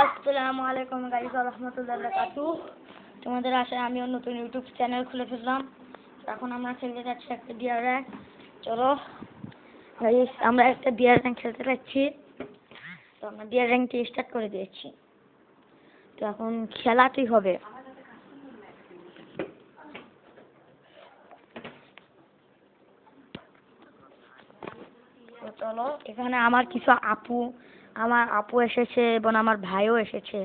আসসালামু আলাইকুম গাইস ওয়া রাহমাতুল্লাহি ওয়া বারাকাতুহু। তোমাদের আশায় আমিও নতুন ইউটিউব চ্যানেল খুলে ফেললাম। এখন আমরা খেলতে যাচ্ছি একটা ডিয়ার র্যাঙ্ক। চলো গাইস, আমরা একটা ডিয়ার র্যাঙ্ক খেলতে যাচ্ছি। তো আমরা ডিয়ার র্যাঙ্কটি স্টার্ট করে দিয়েছি। তো এখন খেলাতেই হবে। তো চলো, এখানে আমার আপু এসেছে এবং আমার ভাইও এসেছে।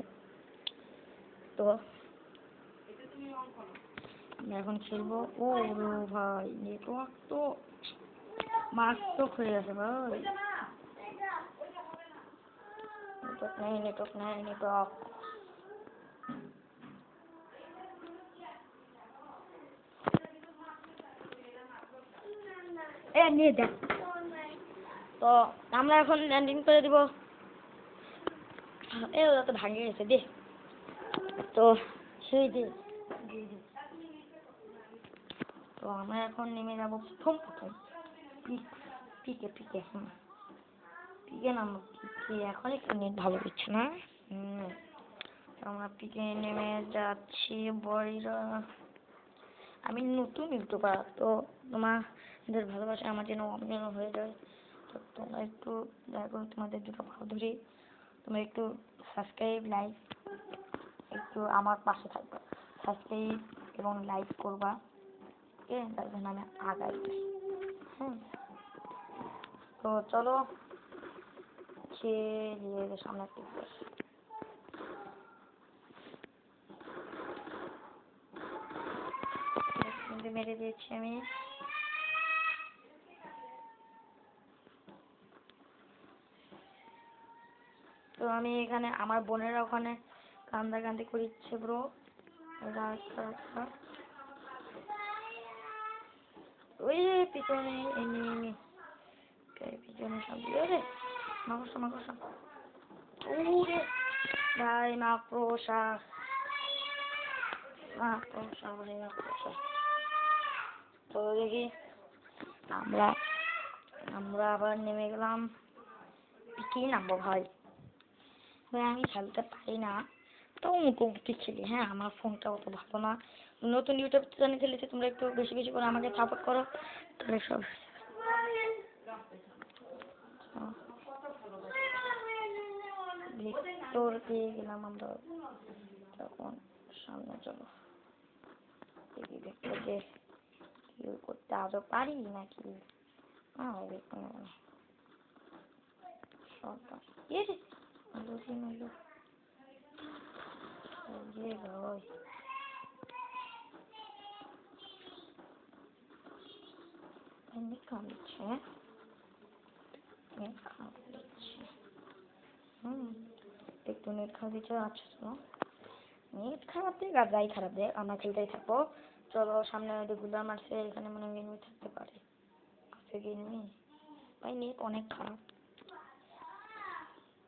তো আমরা এখন খেলবো। ও ভাই, নেটওয়ার্ক তো মারাত্মক হয়ে গেছে ভাই। নেটওয়ার্ক নাই। নিয়ে দেখ। তো আমরা এখন ল্যান্ডিং করে দিব। ওরা তো ভাঙে গেছে দে। তো সেই দে। তো আমরা এখন নেমে যাব প্রথম পিকে পিকে নামবো। পিকে এখন একটু নেট ভালো দিচ্ছে না। তো আমরা পিকে নেমে যাচ্ছি বড়িরা। আমি নতুন ইউটিউবার, তো তোমাদের ভালোবাসা আমার যেন অমন হয়ে যায়। তো তোমরা একটু দয়া করে তোমাদের দুটো ভালো ধরি, তোমরা একটু সাবস্ক্রাইব লাইক একটু আমার পাশে থাকবে। সাবস্ক্রাইব এবং লাইক করবা, তার জন্য আমি আগাই। তো চলো সামনে মেরে দিয়েছি আমি। তো আমি এখানে আমার বোনেরা ওখানে কান্দাকান্দি করছে ব্রো। ওই পিছনে পিছনে সব রে মাকড়সা ওরে ভাই, মাকড়সা। তো দেখি আমরা আবার নেমে গেলাম। কি নামবো ভাই? আমি খেলতে পারি না, তো মুখোমুখি খেলি। হ্যাঁ, আমার ফোনটা অত ভালো না। নতুন ইউটিউব চ্যানেল খেলেছি, তোমরা একটু বেশি বেশি করে আমাকে সাপোর্ট করো। তাহলে সব ভিক্টর পেয়ে গেলাম আমরা। তখন সামনে চলো দেখি ভিক্টরকে কিল করতে আজও পারি নাকি। একটু নেট খাওয়া দিচ্ছে। আচ্ছা চলো, নেট খারাপ দেখ আর যাই খারাপ দেখ, আমরা খেলতেই থাকবো। চলো সামনে গুলা মারছে, এখানে মনে হয় এনিমি থাকতে পারে। আছে কি এনিমি? ভাই নেট অনেক খারাপ।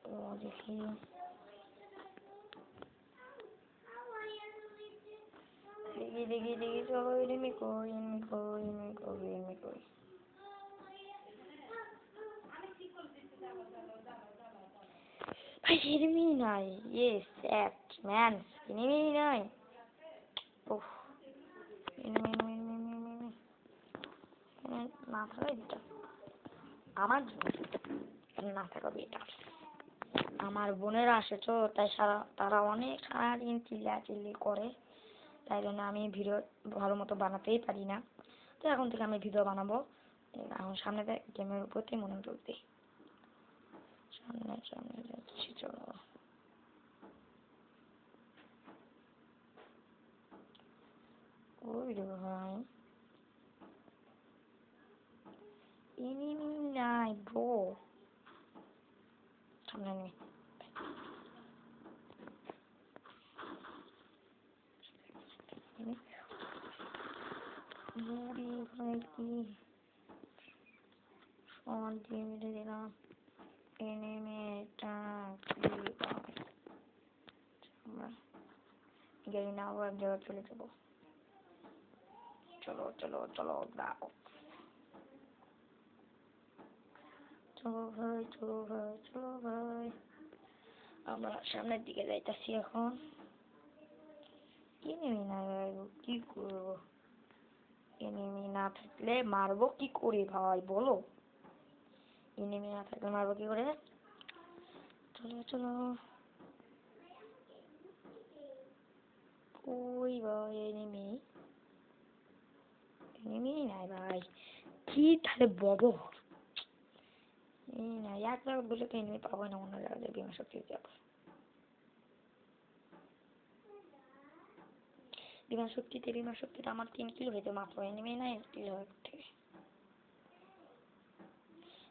তো দেখি চলো এনিমি কই। ভাই এনিমি নাই। ইয়েস এট ম্যান, এনিমি নাই। ওহ, এনিমি না থাকা এটা আমার না থাকা বেটার। আমার বোনেরা আসেছো, তাই তারা অনেক সারাদিন চিল্লাচিল্লি করে, তাই জন্য আমি ভিডিও ভালো মতো বানাতেই পারি না। তো এখন থেকে আমি ভিডিও বানাবো। এখন সামনে গেমের উপরতে মনোযোগ দিই। সামনে যাচ্ছি। চলো ওই রে ভাই, এনিমি নাই ব্রো। সামনে নেই। বুড়ি ভাই কি ফোন দিয়ে মেরে দিলাম। এনিমিটা আমরা গেলি না, আবার এক জায়গায় চলে যাবো। চলো দাও। চলো ভাই। আমরা সামনের দিকে যাইতাছি এখন। এনিমি না, কি করবো? এনিমি না থাকলে মারবো কি করে ভাই বলো? এনিমি না থাকলে মারবো কি করে? চলো চলো। ওই ভাই এনিমি, এনিমি নাই ভাই। কি তাহলে বলো? না, এক জায়গা বলে তো এনিমি পাবো না, অন্য জায়গায় বিমান শক্তি যাবো। বিমান শক্তিতে আমার 3 কিলো হয়েছে মাত্র, এনিমি নাই 1 কিলো হচ্ছে।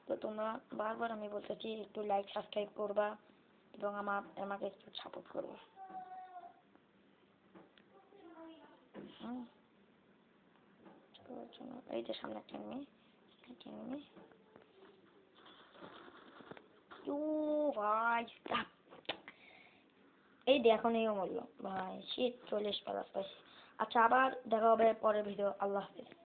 তো তোমরা বারবার আমি বলতেছি একটু লাইক সাবস্ক্রাইব করবা এবং আমাকে একটু সাপোর্ট করবে। এই যে সামনে একটা এনিমি। ও ভাই, এই যে এখন এই মরলো ভাই, শীত 40 প্লাস। আচ্ছা, আবার দেখা হবে পরের ভিডিও। আল্লাহ হাফেজ।